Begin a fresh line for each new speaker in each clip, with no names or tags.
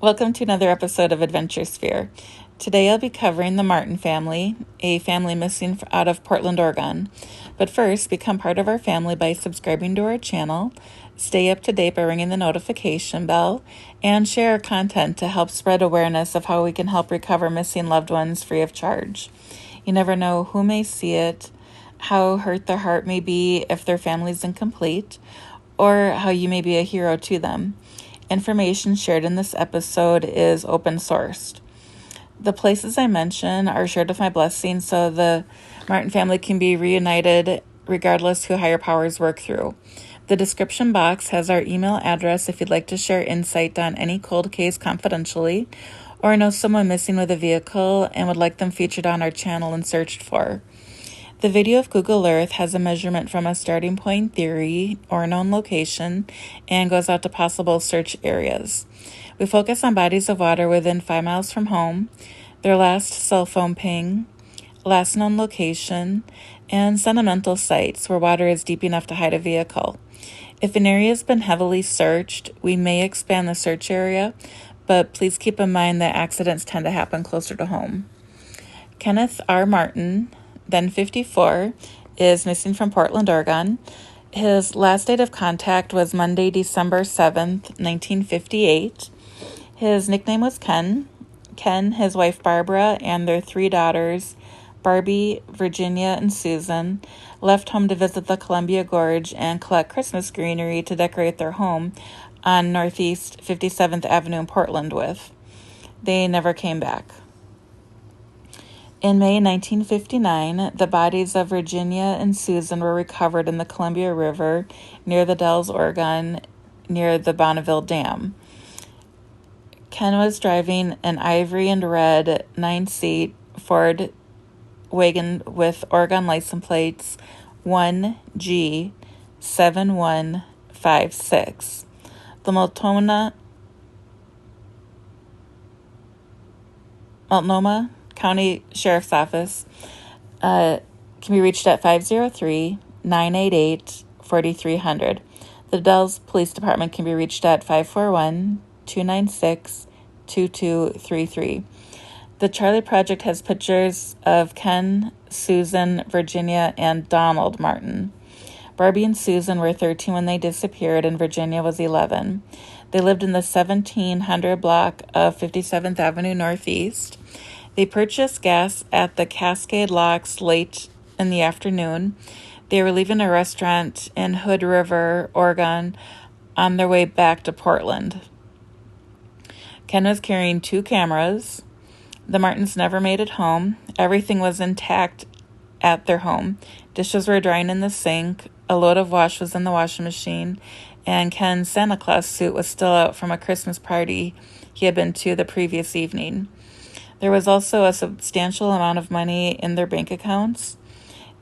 Welcome to another episode of Adventure Sphere. Today I'll be covering the Martin family, a family missing out of Portland, Oregon. But first, become part of our family by subscribing to our channel, stay up to date by ringing the notification bell, and share our content to help spread awareness of how we can help recover missing loved ones free of charge. You never know who may see it, how hurt their heart may be if their family's incomplete, or how you may be a hero to them. Information shared in this episode is open sourced. The places I mention are shared with my blessing so the Martin family can be reunited regardless who higher powers work through. The description box has our email address if you'd like to share insight on any cold case confidentially, or know someone missing with a vehicle and would like them featured on our channel and searched for. The video of Google Earth has a measurement from a starting point theory or known location and goes out to possible search areas. We focus on bodies of water within 5 miles from home, their last cell phone ping, last known location, and sentimental sites where water is deep enough to hide a vehicle. If an area has been heavily searched, we may expand the search area, but please keep in mind that accidents tend to happen closer to home. Kenneth R. Martin, then 54, is missing from Portland, Oregon. His last date of contact was Monday, December 7th, 1958. His nickname was Ken. Ken, his wife Barbara, and their 3 daughters, Barbie, Virginia, and Susan, left home to visit the Columbia Gorge and collect Christmas greenery to decorate their home on Northeast 57th Avenue in Portland with. They never came back. In May 1959, the bodies of Virginia and Susan were recovered in the Columbia River near the Dalles, Oregon, near the Bonneville Dam. Ken was driving an ivory and red 9-seat Ford wagon with Oregon license plates 1G7156. The Multnomah County Sheriff's Office can be reached at 503-988-4300. The Dalles Police Department can be reached at 541-296-2233. The Charlie Project has pictures of Ken, Susan, Virginia, and Donald Martin. Barbie and Susan were 13 when they disappeared, and Virginia was 11. They lived in the 1700 block of 57th Avenue Northeast. They purchased gas at the Cascade Locks late in the afternoon. They were leaving a restaurant in Hood River, Oregon, on their way back to Portland. Ken was carrying 2 cameras. The Martins never made it home. Everything was intact at their home. Dishes were drying in the sink. A load of wash was in the washing machine. And Ken's Santa Claus suit was still out from a Christmas party he had been to the previous evening. There was also a substantial amount of money in their bank accounts.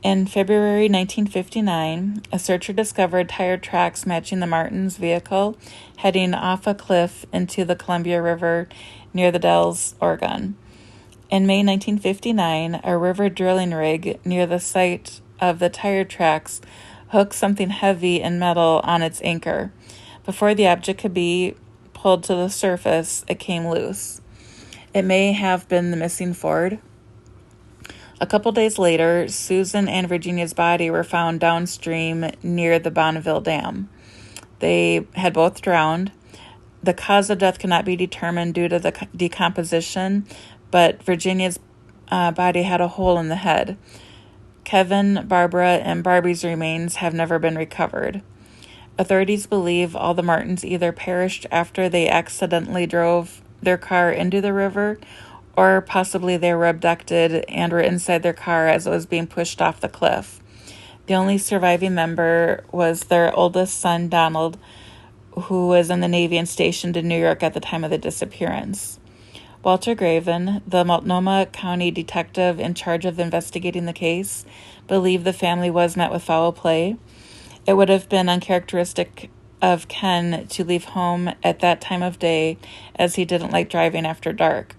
In February 1959, a searcher discovered tire tracks matching the Martins' vehicle heading off a cliff into the Columbia River near the Dalles, Oregon. In May 1959, a river drilling rig near the site of the tire tracks hooked something heavy and metal on its anchor. Before the object could be pulled to the surface, it came loose. It may have been the missing Ford. A couple days later, Susan and Virginia's body were found downstream near the Bonneville Dam. They had both drowned. The cause of death cannot be determined due to the decomposition, but Virginia's body had a hole in the head. Kevin, Barbara, and Barbie's remains have never been recovered. Authorities believe all the Martins either perished after they accidentally drove their car into the river, or possibly they were abducted and were inside their car as it was being pushed off the cliff. The only surviving member was their oldest son, Donald, who was in the Navy and stationed in New York at the time of the disappearance. Walter Graven, the Multnomah County detective in charge of investigating the case, believed the family was met with foul play. It would have been uncharacteristic of Ken to leave home at that time of day, as he didn't like driving after dark.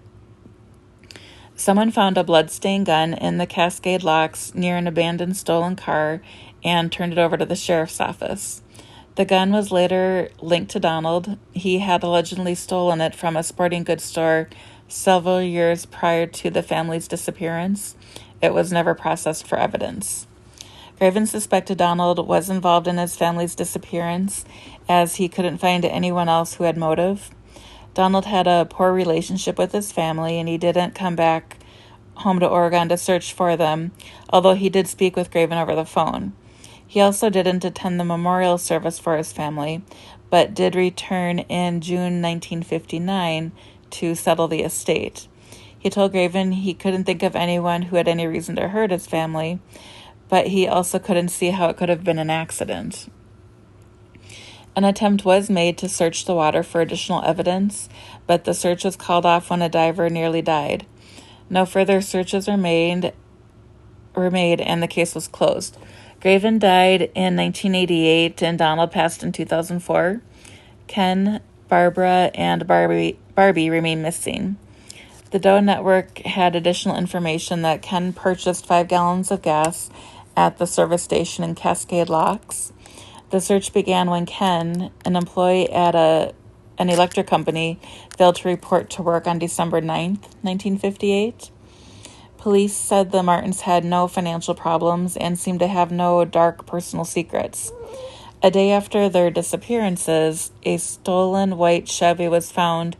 Someone found a blood-stained gun in the Cascade Locks near an abandoned stolen car and turned it over to the sheriff's office. The gun was later linked to Donald. He had allegedly stolen it from a sporting goods store several years prior to the family's disappearance. It was never processed for evidence. Craven suspected Donald was involved in his family's disappearance, as he couldn't find anyone else who had motive. Donald had a poor relationship with his family, and he didn't come back home to Oregon to search for them, although he did speak with Craven over the phone. He also didn't attend the memorial service for his family, but did return in June 1959 to settle the estate. He told Craven he couldn't think of anyone who had any reason to hurt his family, but he also couldn't see how it could have been an accident. An attempt was made to search the water for additional evidence, but the search was called off when a diver nearly died. No further searches were made, and the case was closed. Craven died in 1988, and Donald passed in 2004. Ken, Barbara, and Barbie remain missing. The Doe Network had additional information that Ken purchased 5 gallons of gas at the service station in Cascade Locks. The search began when Ken, an employee at an electric company, failed to report to work on December 9th, 1958. Police said the Martins had no financial problems and seemed to have no dark personal secrets. A day after their disappearances, a stolen white Chevy was found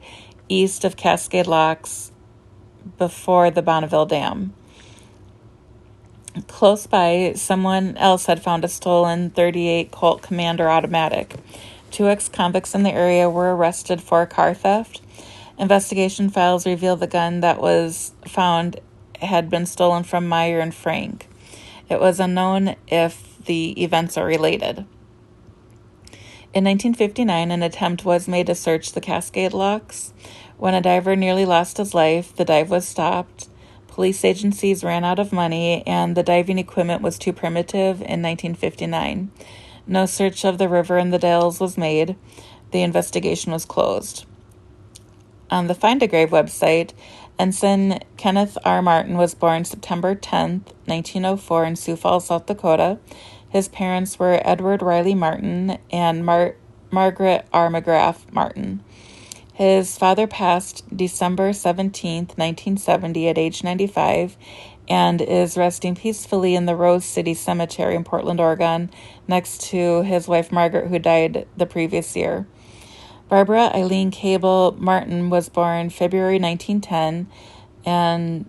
east of Cascade Locks before the Bonneville Dam. Close by, someone else had found a stolen .38 Colt Commander automatic. 2 ex-convicts in the area were arrested for car theft. Investigation files revealed the gun that was found had been stolen from Meyer and Frank. It was unknown if the events are related. In 1959, an attempt was made to search the Cascade Locks. When a diver nearly lost his life, the dive was stopped. Police agencies ran out of money, and the diving equipment was too primitive in 1959. No search of the river in the Dalles was made. The investigation was closed. On the Find a Grave website, Ensign Kenneth R. Martin was born September 10, 1904 in Sioux Falls, South Dakota. His parents were Edward Riley Martin and Margaret R. McGrath Martin. His father passed December 17, 1970 at age 95 and is resting peacefully in the Rose City Cemetery in Portland, Oregon, next to his wife Margaret, who died the previous year. Barbara Eileen Cable Martin was born February 1910 and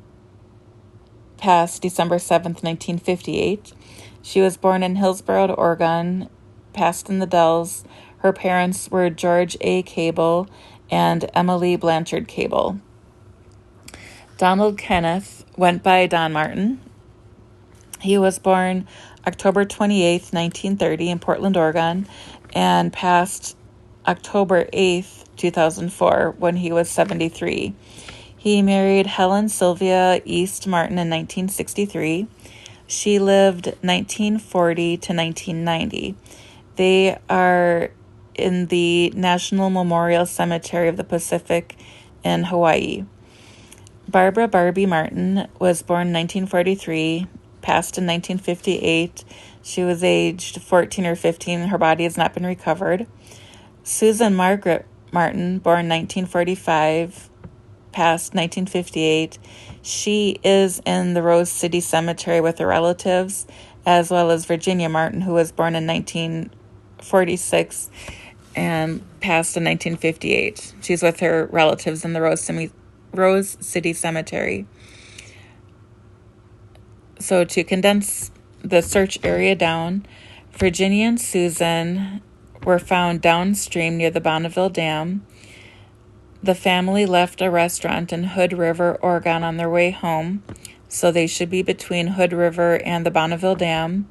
passed December 7th, 1958. She was born in Hillsboro, Oregon, passed in the Dells. Her parents were George A. Cable and Emily Blanchard Cable. Donald Kenneth went by Don Martin. He was born October 28th, 1930 in Portland, Oregon, and passed October 8th, 2004, when he was 73. He married Helen Sylvia East Martin in 1963. She lived 1940 to 1990. They are in the National Memorial Cemetery of the Pacific in Hawaii. Barbara Barbie Martin was born 1943, passed in 1958. She was aged 14 or 15. Her body has not been recovered. Susan Margaret Martin, born 1945, passed 1958. She is in the Rose City Cemetery with her relatives, as well as Virginia Martin, who was born in 1946 and passed in 1958. She's with her relatives in the Rose City Cemetery. So to condense the search area down, Virginia and Susan were found downstream near the Bonneville Dam. The family left a restaurant in Hood River, Oregon on their way home, so they should be between Hood River and the Bonneville Dam.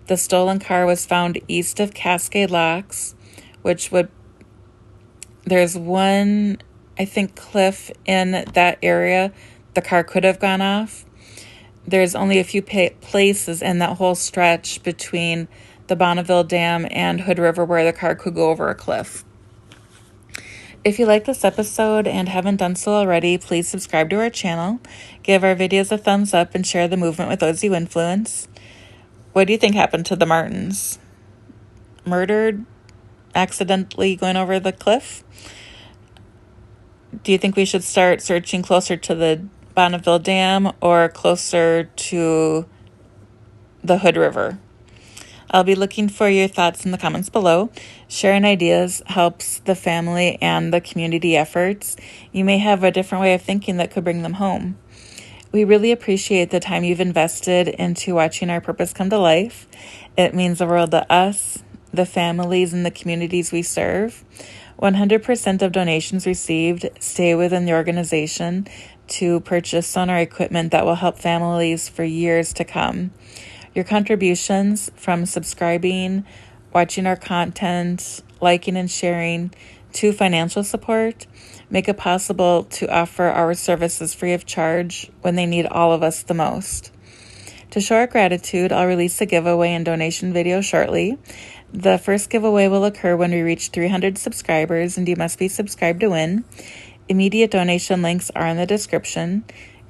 The stolen car was found east of Cascade Locks, there's one, I think, cliff in that area the car could have gone off. There's only a few places in that whole stretch between the Bonneville Dam and Hood River where the car could go over a cliff. If you like this episode and haven't done so already, please subscribe to our channel, give our videos a thumbs up, and share the movement with those you influence. What do you think happened to the Martins? Murdered? accidentally going over the cliff? Do you think we should start searching closer to the Bonneville Dam or closer to the Hood River? I'll be looking for your thoughts in the comments below. Sharing ideas helps the family and the community efforts. You may have a different way of thinking that could bring them home. We really appreciate the time you've invested into watching our purpose come to life. It means the world to us, the families, and the communities we serve. 100% of donations received stay within the organization to purchase sonar equipment that will help families for years to come. Your contributions, from subscribing, watching our content, liking and sharing, to financial support, make it possible to offer our services free of charge when they need all of us the most. To show our gratitude, I'll release a giveaway and donation video shortly. The first giveaway will occur when we reach 300 subscribers, and you must be subscribed to win. Immediate donation links are in the description.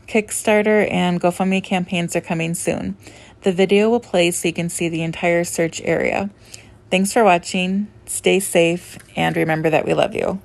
Kickstarter and GoFundMe campaigns are coming soon. The video will play so you can see the entire search area. Thanks for watching. Stay safe, and remember that we love you.